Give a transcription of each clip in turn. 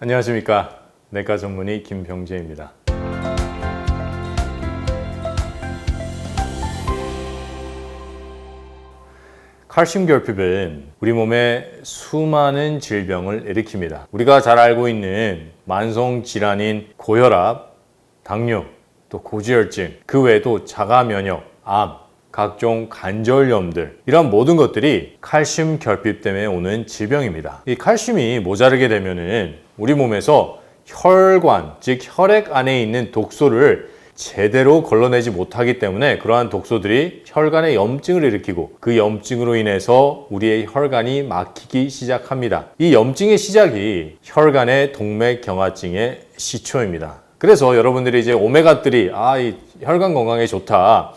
안녕하십니까. 내과 전문의 김병재입니다. 칼슘 결핍은 우리 몸에 수많은 질병을 일으킵니다. 우리가 잘 알고 있는 만성 질환인 고혈압, 당뇨, 또 고지혈증, 그 외에도 자가면역, 암, 각종 관절염들, 이런 모든 것들이 칼슘 결핍 때문에 오는 질병입니다. 이 칼슘이 모자르게 되면은 우리 몸에서 혈관, 즉 혈액 안에 있는 독소를 제대로 걸러내지 못하기 때문에 그러한 독소들이 혈관에 염증을 일으키고 그 염증으로 인해서 우리의 혈관이 막히기 시작합니다. 이 염증의 시작이 혈관의 동맥경화증의 시초입니다. 그래서 여러분들이 이제 오메가3, 이 혈관 건강에 좋다.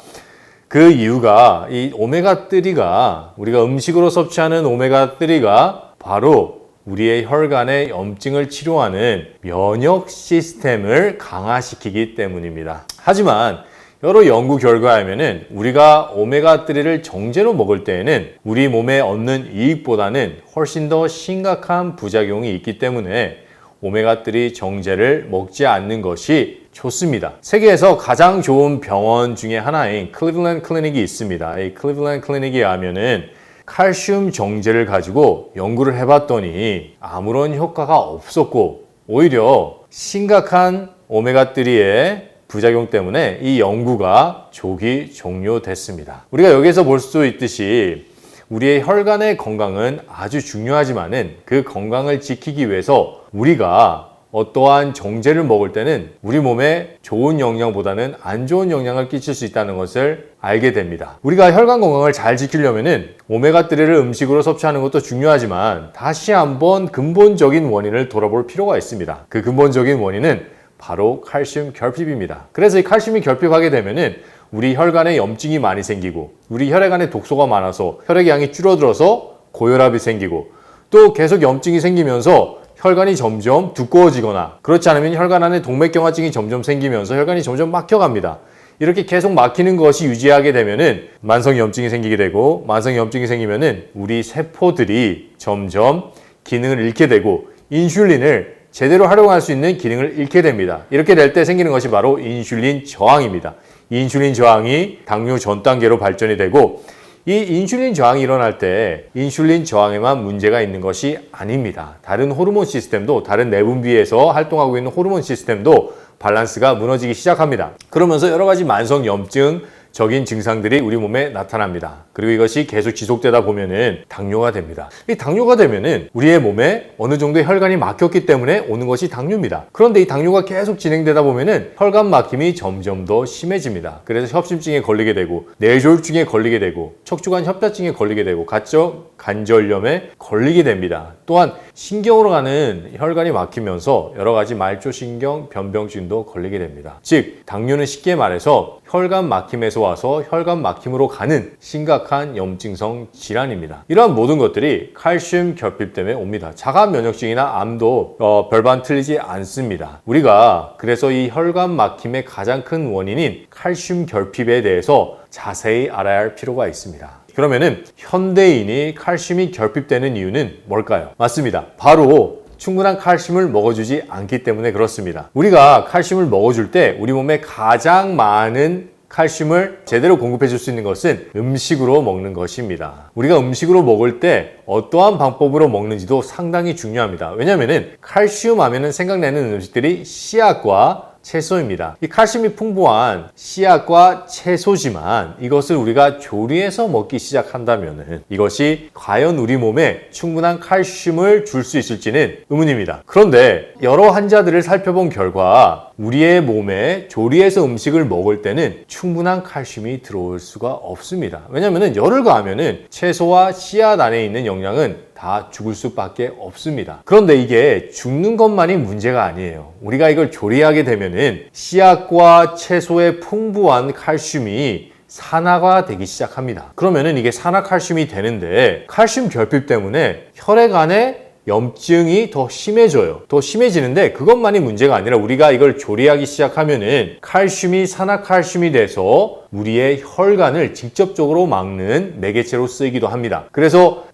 그 이유가 이 오메가3가 우리가 음식으로 섭취하는 오메가3가 바로 우리의 혈관의 염증을 치료하는 면역 시스템을 강화시키기 때문입니다. 하지만 여러 연구 결과에 의하면 우리가 오메가3를 정제로 먹을 때에는 우리 몸에 얻는 이익보다는 훨씬 더 심각한 부작용이 있기 때문에 오메가3 정제를 먹지 않는 것이 좋습니다. 세계에서 가장 좋은 병원 중에 하나인 클리블랜드 클리닉이 있습니다. 이 클리블랜드 클리닉에 가면은 칼슘 정제를 가지고 연구를 해봤더니 아무런 효과가 없었고 오히려 심각한 오메가3의 부작용 때문에 이 연구가 조기 종료됐습니다. 우리가 여기서 볼 수 있듯이 우리의 혈관의 건강은 아주 중요하지만은 그 건강을 지키기 위해서 우리가 어떠한 정제를 먹을 때는 우리 몸에 좋은 영양보다는 안 좋은 영향을 끼칠 수 있다는 것을 알게 됩니다. 우리가 혈관 건강을 잘 지키려면은 오메가3를 음식으로 섭취하는 것도 중요하지만 다시 한번 근본적인 원인을 돌아볼 필요가 있습니다. 그 근본적인 원인은 바로 칼슘 결핍입니다. 그래서 이 칼슘이 결핍하게 되면은 우리 혈관에 염증이 많이 생기고 우리 혈액 안에 독소가 많아서 혈액의 양이 줄어들어서 고혈압이 생기고 또 계속 염증이 생기면서 혈관이 점점 두꺼워지거나 그렇지 않으면 혈관 안에 동맥경화증이 점점 생기면서 혈관이 점점 막혀갑니다. 이렇게 계속 막히는 것이 유지하게 되면은 만성염증이 생기게 되고 만성염증이 생기면은 우리 세포들이 점점 기능을 잃게 되고 인슐린을 제대로 활용할 수 있는 기능을 잃게 됩니다. 이렇게 될 때 생기는 것이 바로 인슐린 저항입니다. 이 인슐린 저항이 당뇨 전 단계로 발전이 되고 이 인슐린 저항이 일어날 때 인슐린 저항에만 문제가 있는 것이 아닙니다. 다른 호르몬 시스템도 다른 내분비에서 활동하고 있는 호르몬 시스템도 밸런스가 무너지기 시작합니다. 그러면서 여러 가지 만성염증적인 증상들이 우리 몸에 나타납니다. 그리고 이것이 계속 지속되다 보면은 당뇨가 됩니다. 이 당뇨가 되면은 우리의 몸에 어느 정도의 혈관이 막혔기 때문에 오는 것이 당뇨입니다. 그런데 이 당뇨가 계속 진행되다 보면은 혈관 막힘이 점점 더 심해집니다. 그래서 협심증에 걸리게 되고 뇌졸중에 걸리게 되고 척추관 협착증에 걸리게 되고 각종 관절염에 걸리게 됩니다. 또한 신경으로 가는 혈관이 막히면서 여러 가지 말초신경 변병증도 걸리게 됩니다. 즉 당뇨는 쉽게 말해서 혈관 막힘에서 와서 혈관 막힘으로 가는 심각한 염증성 질환입니다. 이러한 모든 것들이 칼슘 결핍 때문에 옵니다. 자가 면역증이나 암도 별반 틀리지 않습니다. 우리가 그래서 이 혈관 막힘의 가장 큰 원인인 칼슘 결핍에 대해서 자세히 알아야 할 필요가 있습니다. 그러면은 현대인이 칼슘이 결핍되는 이유는 뭘까요? 맞습니다. 바로 충분한 칼슘을 먹어주지 않기 때문에 그렇습니다. 우리가 칼슘을 먹어줄 때 우리 몸에 가장 많은 칼슘을 제대로 공급해 줄 수 있는 것은 음식으로 먹는 것입니다. 우리가 음식으로 먹을 때 어떠한 방법으로 먹는지도 상당히 중요합니다. 왜냐하면 칼슘 하면은 생각나는 음식들이 씨앗과 채소입니다. 이 칼슘이 풍부한 씨앗과 채소지만 이것을 우리가 조리해서 먹기 시작한다면 이것이 과연 우리 몸에 충분한 칼슘을 줄 수 있을지는 의문입니다. 그런데 여러 환자들을 살펴본 결과 우리의 몸에 조리해서 음식을 먹을 때는 충분한 칼슘이 들어올 수가 없습니다. 왜냐하면 열을 가하면 채소와 씨앗 안에 있는 영양은 다 죽을 수밖에 없습니다. 그런데 이게 죽는 것만이 문제가 아니에요. 우리가 이걸 조리하게 되면은 씨앗과 채소의 풍부한 칼슘이 산화가 되기 시작합니다. 그러면은 이게 산화칼슘이 되는데 칼슘 결핍 때문에 혈액 안에 염증이 더 심해져요. 더 심해지는데 그것만이 문제가 아니라 우리가 이걸 조리하기 시작하면은 칼슘이 산화칼슘이 돼서 우리의 혈관을 직접적으로 막는 매개체로 쓰이기도 합니다. 그래서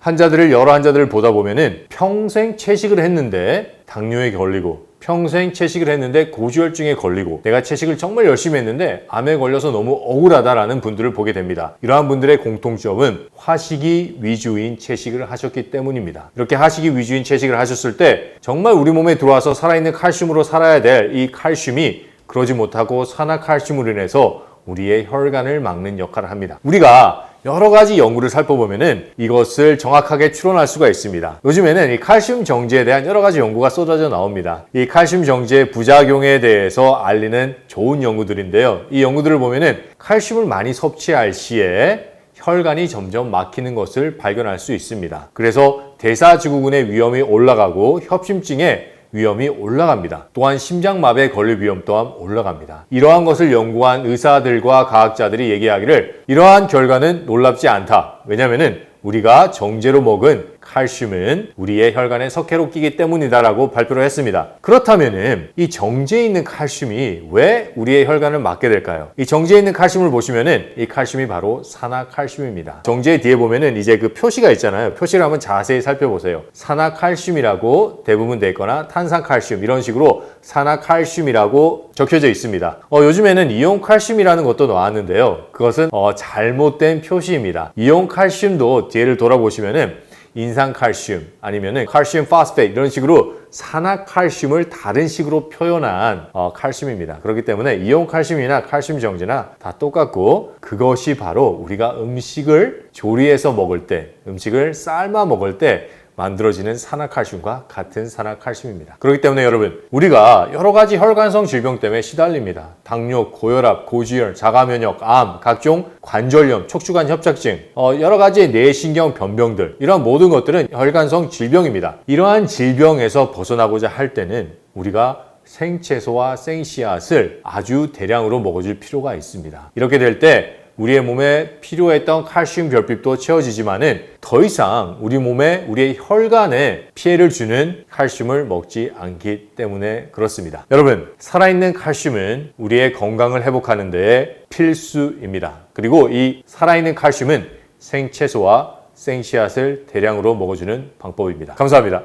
여러 환자들을 보다 보면은 평생 채식을 했는데 당뇨에 걸리고 평생 채식을 했는데 고지혈증에 걸리고 내가 채식을 정말 열심히 했는데 암에 걸려서 너무 억울하다라는 분들을 보게 됩니다. 이러한 분들의 공통점은 하식이 위주인 채식을 하셨기 때문입니다. 이렇게 하식이 위주인 채식을 하셨을 때 정말 우리 몸에 들어와서 살아있는 칼슘으로 살아야 될 이 칼슘이 그러지 못하고 산화칼슘으로 인해서 우리의 혈관을 막는 역할을 합니다. 우리가 여러 가지 연구를 살펴보면은 이것을 정확하게 추론할 수가 있습니다. 요즘에는 이 칼슘 정제에 대한 여러 가지 연구가 쏟아져 나옵니다. 이 칼슘 정제의 부작용에 대해서 알리는 좋은 연구들인데요. 이 연구들을 보면은 칼슘을 많이 섭취할 시에 혈관이 점점 막히는 것을 발견할 수 있습니다. 그래서 대사증후군의 위험이 올라가고 협심증의 위험이 올라갑니다. 또한 심장마비에 걸릴 위험 또한 올라갑니다. 이러한 것을 연구한 의사들과 과학자들이 얘기하기를 이러한 결과는 놀랍지 않다. 왜냐하면 우리가 정제로 먹은 칼슘은 우리의 혈관에 석회로 끼기 때문이다라고 발표를 했습니다. 그렇다면은 이 정제에 있는 칼슘이 왜 우리의 혈관을 막게 될까요? 이 정제에 있는 칼슘을 보시면은 이 칼슘이 바로 산화칼슘입니다. 정제 뒤에 보면은 이제 그 표시가 있잖아요. 표시를 한번 자세히 살펴보세요. 산화칼슘이라고 대부분 돼 있거나 탄산칼슘 이런 식으로 산화칼슘이라고 적혀져 있습니다. 요즘에는 이온칼슘이라는 것도 나왔는데요. 그것은 잘못된 표시입니다. 이온칼슘도 뒤를 돌아보시면은 인산칼슘 아니면은 칼슘 파스페이트 이런 식으로 산화칼슘을 다른 식으로 표현한 칼슘입니다. 그렇기 때문에 이온칼슘이나 칼슘 정제나 다 똑같고 그것이 바로 우리가 음식을 조리해서 먹을 때 음식을 삶아 먹을 때 만들어지는 산화칼슘과 같은 산화칼슘입니다. 그렇기 때문에 여러분 우리가 여러 가지 혈관성 질병 때문에 시달립니다. 당뇨, 고혈압, 고지혈, 자가면역, 암, 각종 관절염, 척추관 협착증, 여러 가지의 뇌신경 변병들 이러한 모든 것들은 혈관성 질병입니다. 이러한 질병에서 벗어나고자 할 때는 우리가 생채소와 생씨앗을 아주 대량으로 먹어줄 필요가 있습니다. 이렇게 될 때 우리의 몸에 필요했던 칼슘 결핍도 채워지지만은 더 이상 우리 몸에 우리의 혈관에 피해를 주는 칼슘을 먹지 않기 때문에 그렇습니다. 여러분 살아있는 칼슘은 우리의 건강을 회복하는 데 필수입니다. 그리고 이 살아있는 칼슘은 생채소와 생씨앗을 대량으로 먹어주는 방법입니다. 감사합니다.